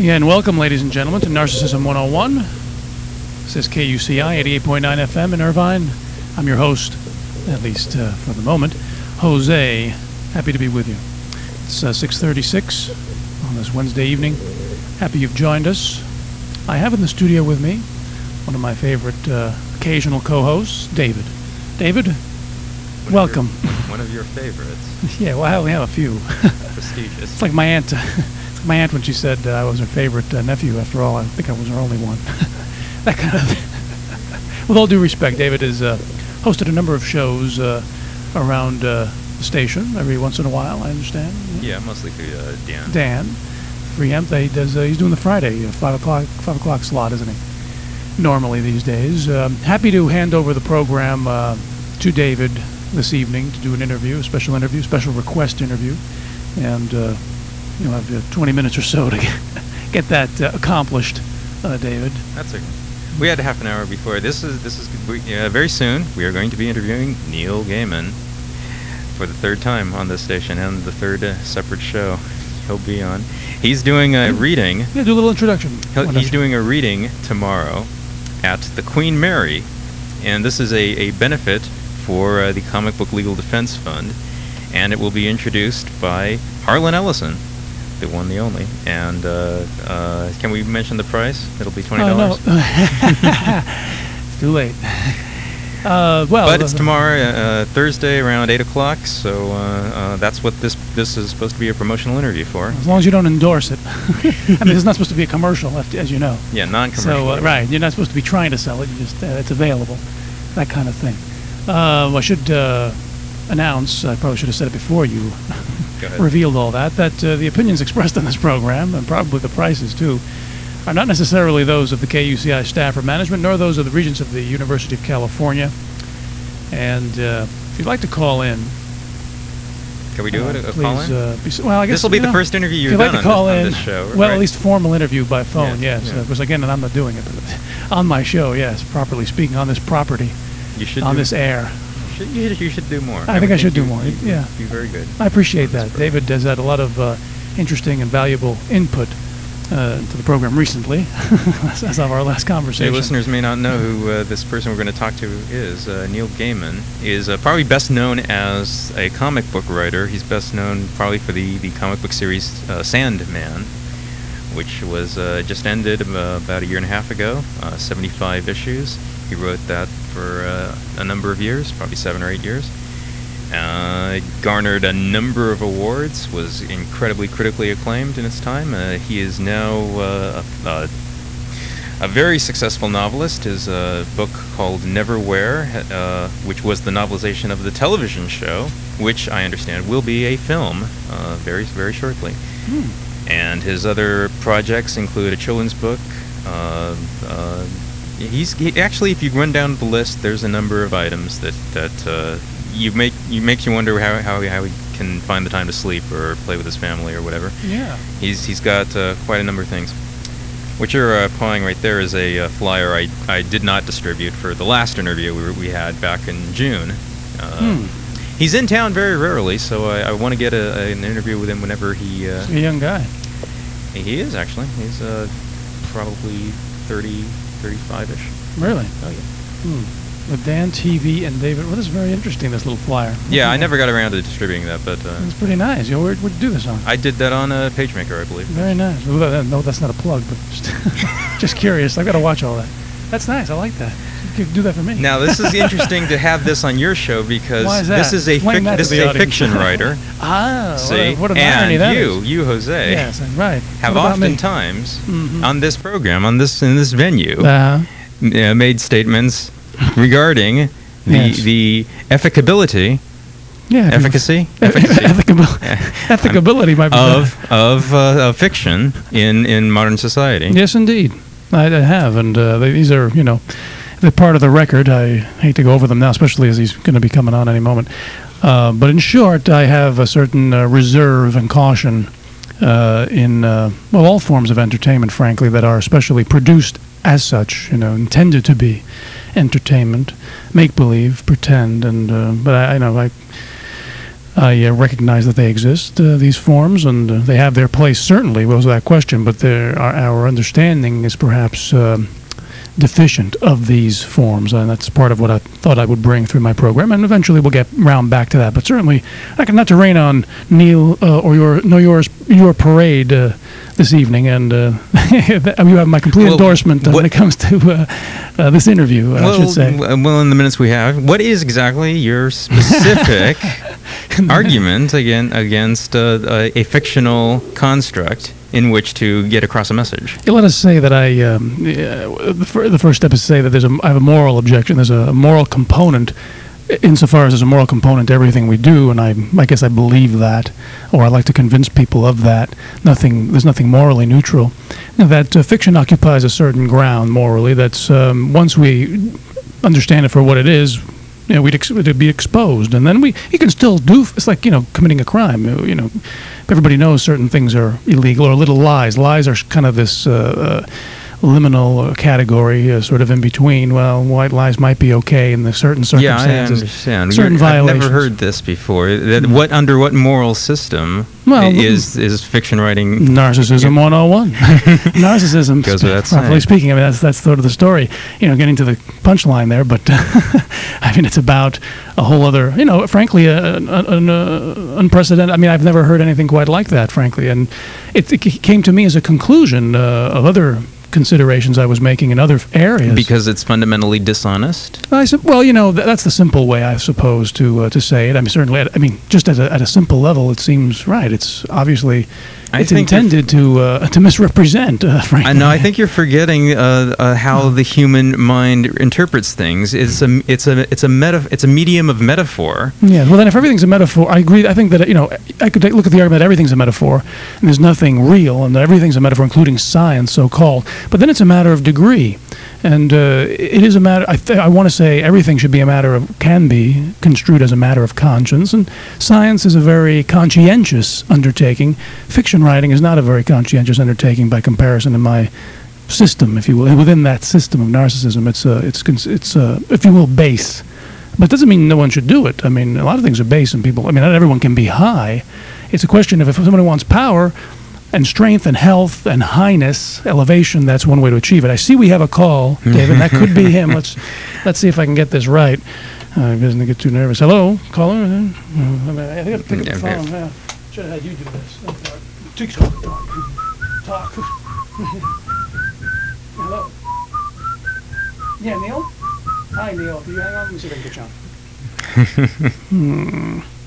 Yeah, and welcome, ladies and gentlemen, to Narcissism 101. This is KUCI 88.9 FM in Irvine. I'm your host, at least for the moment, Jose. Happy to be with you. It's 6:36 on this Wednesday evening. Happy you've joined us. I have in the studio with me one of my favorite occasional co-hosts, David. David, welcome. One of your favorites. Yeah, well, I only have a few. Prestigious. It's like my aunt. My aunt, when she said I was her favorite nephew, after all, I think I was her only one. That kind of thing. With all due respect, David has hosted a number of shows around the station every once in a while, I understand. Yeah, mostly through Dan. Dan. Preempt. He's doing the Friday 5 o'clock slot, isn't he? Normally these days. Happy to hand over the program to David this evening to do an interview, a special request interview. And you'll have 20 minutes or so to get that accomplished, David. We had half an hour before. This is very soon. We are going to be interviewing Neil Gaiman for the third time on this station and the third separate show he'll be on. He's doing a reading. Yeah, do a little introduction. He's doing a reading tomorrow at the Queen Mary, and this is a benefit for the Comic Book Legal Defense Fund, and it will be introduced by Harlan Ellison, the one, the only. And can we mention the price? It'll be $20. No. It's too late. But it's tomorrow, Thursday, around 8 o'clock. So that's what this is supposed to be a promotional interview for. As long as you don't endorse it. I mean, it's not supposed to be a commercial, as you know. Yeah, non-commercial. So right, you're not supposed to be trying to sell it. You just it's available, that kind of thing. I should announce. I probably should have said it before you revealed all that the opinions expressed on this program, and probably the prices too, are not necessarily those of the KUCI staff or management, nor those of the Regents of the University of California. And if you'd like to call in, can we do a please, call-in? Well, I guess this will be the first interview you've done on this show. Well, right? at least formal interview by phone, yes. yes. Because again, and I'm not doing it, but on my show, yes, properly speaking, on this property, you should on this air. You should do more. I think I should do more. Yeah, be very good. I appreciate that. David has had a lot of interesting and valuable input to the program recently, as of our last conversation. Your listeners may not know who this person we're going to talk to is. Neil Gaiman is probably best known as a comic book writer. He's best known probably for the comic book series Sandman, which was just ended about a year and a half ago, 75 issues. He wrote that for a number of years, probably 7 or 8 years. Garnered a number of awards, was incredibly critically acclaimed in its time. He is now a very successful novelist. His book called Neverwhere, which was the novelization of the television show, which I understand will be a film very, very shortly. And his other projects include a children's book. He actually, if you run down the list, there's a number of items that makes you wonder how he can find the time to sleep or play with his family or whatever. Yeah. He's got quite a number of things. What you're pawing right there is a flyer I did not distribute for the last interview we had back in June. He's in town very rarely, so I want to get an interview with him whenever he... He's a young guy. He is, actually. He's probably 30, 35-ish. Really? Oh, yeah. With Dan, TV, and David. Well, this is very interesting, this little flyer. Yeah, I never got around to distributing that, but... it's pretty nice. Where'd you do this on? I did that on PageMaker, I believe. Very nice. Well, no, that's not a plug, but just curious. I've got to watch all that. That's nice. I like that. You can do that for me. Now, this is interesting to have this on your show because Why is that? this is a fiction writer. See? What an and irony that is. you, Jose, yes, right. have oftentimes on this program, in this venue, made statements regarding the efficacy, ethicability might be of fiction in modern society. Yes, indeed, I have, and these are they're part of the record. I hate to go over them now, especially as he's going to be coming on any moment. But in short, I have a certain reserve and caution in all forms of entertainment, frankly, that are especially produced as such, intended to be entertainment, make believe, pretend, and but I I recognize that they exist, these forms, and they have their place, certainly, was that question, but our understanding is perhaps deficient of these forms, and that's part of what I thought I would bring through my program, and eventually we'll get round back to that. But certainly, not to rain on Neil or your parade this evening, and you have my complete endorsement when it comes to this interview. I should say. Well, in the minutes we have, what is exactly your specific argument against a fictional construct in which to get across a message? Let us say that the first step is to say that I have a moral objection. There's a moral component, insofar as there's a moral component to everything we do, and I guess I believe that, or I like to convince people of that. There's nothing morally neutral. That fiction occupies a certain ground morally. That's once we understand it for what it is, we'd be exposed, and then you can still do. It's like committing a crime. Everybody knows certain things are illegal, or little lies. Lies are kind of this liminal category, sort of in between. Well, white lies might be okay in the certain circumstances. Yeah, I understand. Certain violations. I've never heard this before. Under what moral system is fiction writing? Narcissism 101. Narcissism, goes without properly saying. speaking. I mean, that's sort of the story. Getting to the punchline there, but I mean, it's about a whole other, frankly, an unprecedented. I mean, I've never heard anything quite like that, frankly, and it came to me as a conclusion of other considerations I was making in other areas. Because it's fundamentally dishonest? I said, well, that's the simple way, I suppose, to say it. I mean, certainly, just at a simple level, it seems right. It's obviously it's intended to misrepresent. Frankly, I think you're forgetting how the human mind interprets things. It's a medium of metaphor. Yeah. Well, then, if everything's a metaphor, I agree. I think that I could look at the argument that everything's a metaphor, and there's nothing real, and that everything's a metaphor, including science, so-called. But then it's a matter of degree, and it is a matter. I want to say everything should be can be construed as a matter of conscience, and science is a very conscientious undertaking. Fiction writing is not a very conscientious undertaking by comparison to my system, if you will. Within that system of narcissism, it's if you will, base. But it doesn't mean no one should do it. I mean, a lot of things are base, and people. I mean, not everyone can be high. It's a question of if somebody wants power and strength and health and highness, elevation, that's one way to achieve it. I see we have a call, David. That could be him. Let's see if I can get this right. He doesn't get too nervous. Hello, caller? I think I have to pick up the phone. Yeah. Should have had you do this. Talk. Hello? Yeah, Neil? Hi, Neil. Can you hang on? Let me see if I can get you on.